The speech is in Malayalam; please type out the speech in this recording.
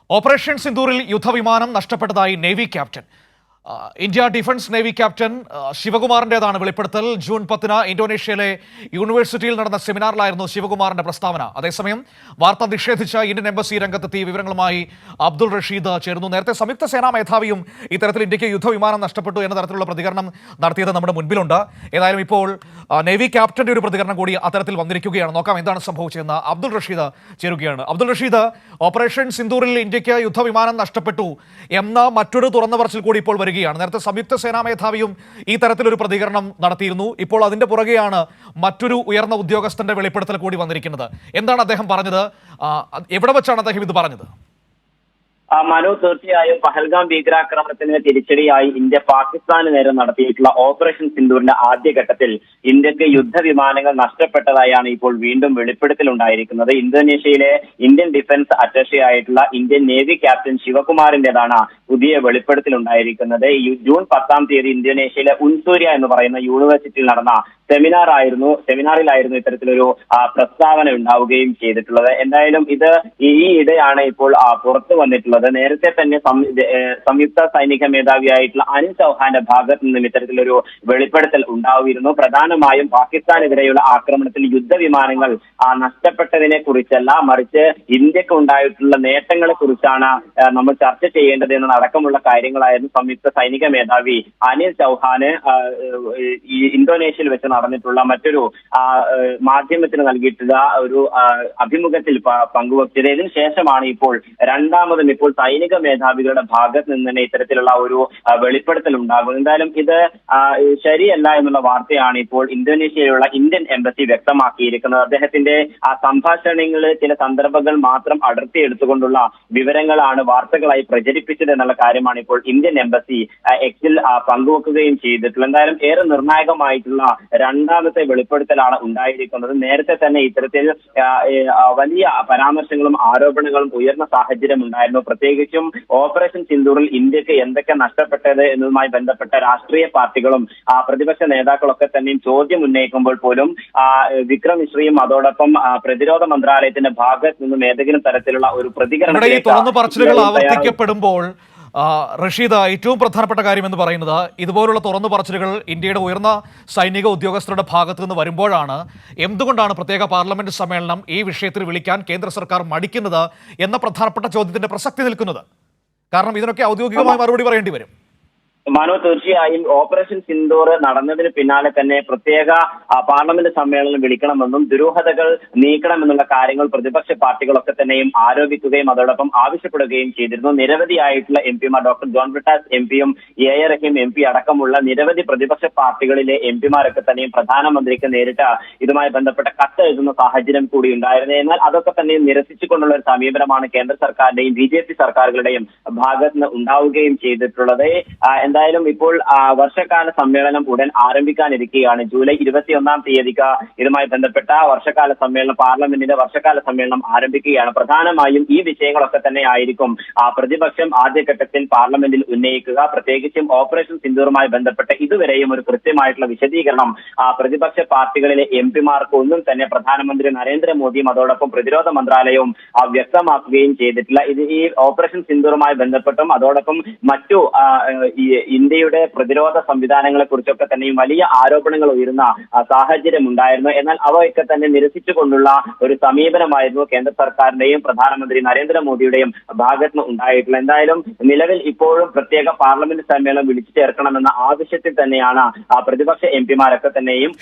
ഓപ്പറേഷൻ സിന്ദൂറിൽ യുദ്ധവിമാനം നഷ്ടപ്പെട്ടതായി navy captain. India defence navy captain ശിവകുമാറിൻ്റെതാണ് വെളിപ്പെടുത്തൽ. ജൂൺ 10 ഇന്തോനേഷ്യയിലെ യൂണിവേഴ്സിറ്റിയിൽ നടന്ന സെമിനാറിലായിരുന്നു ശിവകുമാറിന്റെ പ്രസ്താവന. അതേസമയം വാർത്ത നിഷേധിച്ച ഇന്ത്യൻ എംബസി രംഗത്തെത്തി വിവരങ്ങളുമായി അബ്ദുൾ റഷീദ് ചേരുന്നു. നേരത്തെ സംയുക്ത സേനാ മേധാവിയും ഇത്തരത്തിൽ ഇന്ത്യക്ക് യുദ്ധവിമാനം നഷ്ടപ്പെട്ടു എന്ന തരത്തിലുള്ള പ്രതികരണം നടത്തിയത് നമ്മുടെ മുൻപിലുണ്ട്. ഏതായാലും ഇപ്പോൾ നേവി ക്യാപ്റ്റന്റെ ഒരു പ്രതികരണം കൂടി അത്തരത്തിൽ വന്നിരിക്കുകയാണ്. നോക്കാം എന്താണ് സംഭവിച്ചതെന്ന്. അബ്ദുൾ റഷീദ് ചേരുകയാണ്. അബ്ദുൾ റഷീദ്, ഓപ്പറേഷൻ സിന്ദൂറിൽ ഇന്ത്യക്ക് യുദ്ധവിമാനം നഷ്ടപ്പെട്ടു എന്ന മറ്റൊരു തുറന്ന പറച്ചിൽ കൂടി ഇപ്പോൾ വരികയാണ്. നേരത്തെ സംയുക്ത സേനാ മേധാവിയും ഈ തരത്തിലൊരു പ്രതികരണം നടത്തിയിരുന്നു. ഇപ്പോൾ അതിന്റെ പുറകെയാണ് മറ്റൊരു ഉയർന്ന ഉദ്യോഗസ്ഥന്റെ വെളിപ്പെടുത്തൽ കൂടി വന്നിരിക്കുന്നത്. എന്താണ് അദ്ദേഹം പറഞ്ഞത്? എവിടെ വെച്ചാണ് അദ്ദേഹം ഇത് പറഞ്ഞത്? മനു, തീർച്ചയായും പഹൽഗാം ഭീകരാക്രമണത്തിന് തിരിച്ചടിയായി ഇന്ത്യ പാകിസ്ഥാന് നേരെ നടത്തിയിട്ടുള്ള ഓപ്പറേഷൻ സിന്ദൂറിന്റെ ആദ്യഘട്ടത്തിൽ ഇന്ത്യക്ക് യുദ്ധവിമാനങ്ങൾ നഷ്ടപ്പെട്ടതായാണ് ഇപ്പോൾ വീണ്ടും വെളിപ്പെടുത്തലുണ്ടായിരിക്കുന്നത്. ഇന്തോനേഷ്യയിലെ ഇന്ത്യൻ ഡിഫൻസ് അറ്റാഷെ ആയിട്ടുള്ള ഇന്ത്യൻ നേവി ക്യാപ്റ്റൻ ശിവകുമാറിന്റേതാണ് പുതിയ വെളിപ്പെടുത്തലുണ്ടായിരിക്കുന്നത്. ജൂൺ 10 ഇന്തോനേഷ്യയിലെ ഉൻസൂര്യ എന്ന് പറയുന്ന യൂണിവേഴ്സിറ്റിയിൽ നടന്ന സെമിനാറിലായിരുന്നു ഇത്തരത്തിലൊരു പ്രസ്താവന ഉണ്ടാവുകയും ചെയ്തിട്ടുള്ളത്. എന്തായാലും ഇത് ഈയിടെയാണ് ഇപ്പോൾ പുറത്തു വന്നിട്ടുള്ളത്. നേരത്തെ തന്നെ സംയുക്ത സൈനിക മേധാവിയായിട്ടുള്ള അനിൽ ചൗഹാന്റെ ഭാഗത്ത് നിന്നും ഇത്തരത്തിലൊരു വെളിപ്പെടുത്തൽ ഉണ്ടാവുകയായിരുന്നു. പ്രധാനമായും പാകിസ്ഥാനെതിരെയുള്ള ആക്രമണത്തിൽ യുദ്ധവിമാനങ്ങൾ നഷ്ടപ്പെട്ടതിനെ കുറിച്ചല്ല, മറിച്ച് ഇന്ത്യക്ക് ഉണ്ടായിട്ടുള്ള നേട്ടങ്ങളെ കുറിച്ചാണ് നമ്മൾ ചർച്ച ചെയ്യേണ്ടത് എന്നതടക്കമുള്ള കാര്യങ്ങളായിരുന്നു സംയുക്ത സൈനിക മേധാവി അനിൽ ചൗഹാന് ഈ ഇന്തോനേഷ്യയിൽ വെച്ച് നടന്നിട്ടുള്ള മറ്റൊരു മാധ്യമത്തിന് നൽകിയിട്ടുള്ള ഒരു അഭിമുഖത്തിൽ പങ്കുവച്ചത്. ഇതിനു ശേഷമാണ് ഇപ്പോൾ രണ്ടാമതും ഇപ്പോൾ സൈനിക മേധാവികളുടെ ഭാഗത്ത് നിന്ന് തന്നെ ഇത്തരത്തിലുള്ള ഒരു വെളിപ്പെടുത്തൽ ഉണ്ടാകുന്നത്. എന്തായാലും ഇത് ശരിയല്ല എന്നുള്ള വാർത്തയാണ് ഇപ്പോൾ ഇന്തോനേഷ്യയിലുള്ള ഇന്ത്യൻ എംബസി വ്യക്തമാക്കിയിരിക്കുന്നത്. അദ്ദേഹത്തിന്റെ സംഭാഷണങ്ങളിൽ ചില സന്ദർഭങ്ങൾ മാത്രം അടർത്തിയെടുത്തുകൊണ്ടുള്ള വിവരങ്ങളാണ് വാർത്തകളായി പ്രചരിപ്പിച്ചത് എന്നുള്ള കാര്യമാണ് ഇപ്പോൾ ഇന്ത്യൻ എംബസി എക്സിൽ പങ്കുവെക്കുകയും ചെയ്തിട്ടുള്ളത്. എന്തായാലും ഏറെ നിർണായകമായിട്ടുള്ള രണ്ടാമത്തെ വെളിപ്പെടുത്തലാണ് ഉണ്ടായിരിക്കുന്നത്. നേരത്തെ തന്നെ ഇത്തരത്തിൽ വലിയ പരാമർശങ്ങളും ആരോപണങ്ങളും ഉയർന്ന സാഹചര്യം ഉണ്ടായിരുന്നു. പ്രത്യേകിച്ചും ഓപ്പറേഷൻ സിന്ദൂറിൽ ഇന്ത്യക്ക് എന്തൊക്കെ നഷ്ടപ്പെട്ടത് എന്നതുമായി ബന്ധപ്പെട്ട രാഷ്ട്രീയ പാർട്ടികളും പ്രതിപക്ഷ നേതാക്കളൊക്കെ തന്നെയും ചോദ്യം ഉന്നയിക്കുമ്പോൾ പോലും വിക്രം മിശ്രയും അതോടൊപ്പം പ്രതിരോധ മന്ത്രാലയത്തിന്റെ ഭാഗത്ത് നിന്നും ഏതെങ്കിലും തരത്തിലുള്ള ഒരു പ്രതികരണം ആവർത്തിക്കപ്പെടുമ്പോൾ റഷീദ്, ഏറ്റവും പ്രധാനപ്പെട്ട കാര്യം എന്ന് പറയുന്നത് ഇതുപോലുള്ള തുറന്നു പറച്ചിലുകൾ ഇന്ത്യയുടെ ഉയർന്ന സൈനിക ഉദ്യോഗസ്ഥരുടെ ഭാഗത്തു നിന്ന് വരുമ്പോഴാണ് എന്തുകൊണ്ടാണ് പ്രത്യേക പാർലമെന്റ് സമ്മേളനം ഈ വിഷയത്തിൽ വിളിക്കാൻ കേന്ദ്ര സർക്കാർ മടിക്കുന്നത് എന്ന പ്രധാനപ്പെട്ട ചോദ്യത്തിന്റെ പ്രസക്തി നിൽക്കുന്നത്. കാരണം ഇതിനൊക്കെ ഔദ്യോഗികമായി മറുപടി പറയേണ്ടി വരും. മനു, തീർച്ചയായും ഓപ്പറേഷൻ സിന്ദൂർ നടന്നതിന് പിന്നാലെ തന്നെ പ്രത്യേക പാർലമെന്റ് സമ്മേളനം വിളിക്കണമെന്നും ദുരൂഹതകൾ നീക്കണമെന്നുള്ള കാര്യങ്ങൾ പ്രതിപക്ഷ പാർട്ടികളൊക്കെ തന്നെയും ആരോപിക്കുകയും അതോടൊപ്പം ആവശ്യപ്പെടുകയും ചെയ്തിരുന്നു. നിരവധിയായിട്ടുള്ള എംപിമാർ, ഡോക്ടർ ജോൺ ബ്രിട്ടാസ് എംപിയും എ റഹീം എംപി അടക്കമുള്ള നിരവധി പ്രതിപക്ഷ പാർട്ടികളിലെ എംപിമാരൊക്കെ തന്നെയും പ്രധാനമന്ത്രിക്ക് നേരിട്ട് ഇതുമായി ബന്ധപ്പെട്ട കത്ത് എഴുതുന്ന സാഹചര്യം കൂടി ഉണ്ടായിരുന്നു. എന്നാൽ അതൊക്കെ തന്നെ നിരസിച്ചുകൊണ്ടുള്ള ഒരു സമീപനമാണ് കേന്ദ്ര സർക്കാരിന്റെയും BJP സർക്കാരുകളുടെയും ഭാഗത്ത് നിന്ന് ഉണ്ടാവുകയും ചെയ്തിട്ടുള്ളത്. എന്തായാലും ഇപ്പോൾ വർഷകാല സമ്മേളനം ഉടൻ ആരംഭിക്കാനിരിക്കുകയാണ്. ജൂലൈ 21 ഇതുമായി ബന്ധപ്പെട്ട വർഷകാല സമ്മേളനം, പാർലമെന്റിന്റെ വർഷകാല സമ്മേളനം ആരംഭിക്കുകയാണ്. പ്രധാനമായും ഈ വിഷയങ്ങളൊക്കെ തന്നെ ആയിരിക്കും പ്രതിപക്ഷം ആദ്യഘട്ടത്തിൽ പാർലമെന്റിൽ ഉന്നയിക്കുക. പ്രത്യേകിച്ചും ഓപ്പറേഷൻ സിന്ദൂറുമായി ബന്ധപ്പെട്ട് ഇതുവരെയും ഒരു കൃത്യമായിട്ടുള്ള വിശദീകരണം പ്രതിപക്ഷ പാർട്ടികളിലെ എംപിമാർക്ക് ഒന്നും തന്നെ പ്രധാനമന്ത്രി നരേന്ദ്രമോദിയും അതോടൊപ്പം പ്രതിരോധ മന്ത്രാലയവും വ്യക്തമാക്കുകയും ചെയ്തിട്ടില്ല. ഇത് ഈ ഓപ്പറേഷൻ സിന്ദൂറുമായി ബന്ധപ്പെട്ടും അതോടൊപ്പം മറ്റു ഇന്ത്യയുടെ പ്രതിരോധ സംവിധാനങ്ങളെ കുറിച്ചൊക്കെ തന്നെയും വലിയ ആരോപണങ്ങൾ ഉയരുന്ന സാഹചര്യം ഉണ്ടായിരുന്നു. എന്നാൽ അവയൊക്കെ തന്നെ നിരസിച്ചുകൊണ്ടുള്ള ഒരു സമീപനമായിരുന്നു കേന്ദ്ര സർക്കാരിന്റെയും പ്രധാനമന്ത്രി നരേന്ദ്രമോദിയുടെയും ഭാഗത്ത് ഉണ്ടായിട്ടുള്ളത്. എന്തായാലും നിലവിൽ ഇപ്പോഴും പ്രത്യേക പാർലമെന്റ് സമ്മേളനം വിളിച്ചു ചേർക്കണമെന്ന ആവശ്യത്തിൽ തന്നെയാണ് പ്രതിപക്ഷ എംപിമാരൊക്കെ തന്നെയും